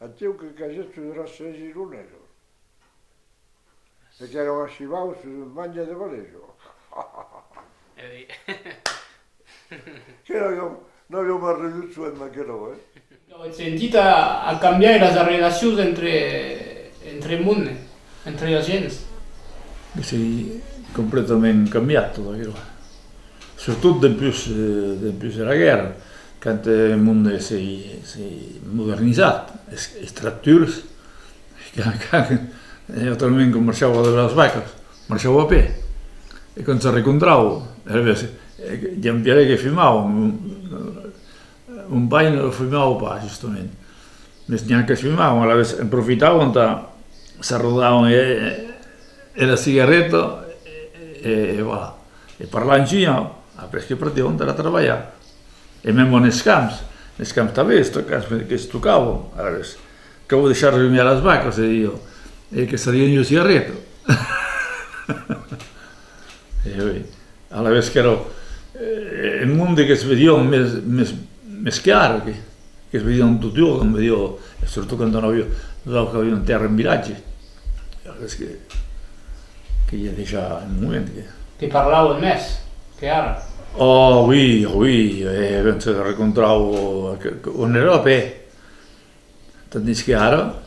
Antiu que casa tu rosses gironesos. Perché erano ascivati su maglia di valeggio. Che non abbiamo ridotto in macchina, Ho sentito a cambiare la relazione entre il mondo, entre la gente. Sì, completamente cambiato, soprattutto dopo la guerra, quando il mondo si è modernizzato, le strutture, io talmente marciavo dalle vacche, marciavo a piedi, e quando si rincontravo, gli ampieri che filmavo, un paio lo filmavo pas, giustamente, neanche filmavo, ma approfittavo quando si rodavano e la sigaretta e voilà. E parlavano in Cina, perché praticamente era lavorare. E mesmo nei campi talvez, che si toccavo, che avevo lasciato le mie vacche io, e che saria il mio sigaretto. E alla vez che ero il mondo che si vedeva più chiaro, che si vedevano tutti i giorni, e soprattutto quando avevo in terra in villaggi, che gli diceva il momento Che parlavo il MES, chiaro? Oh oui, penso che incontravo un'Europa, tanto chiaro.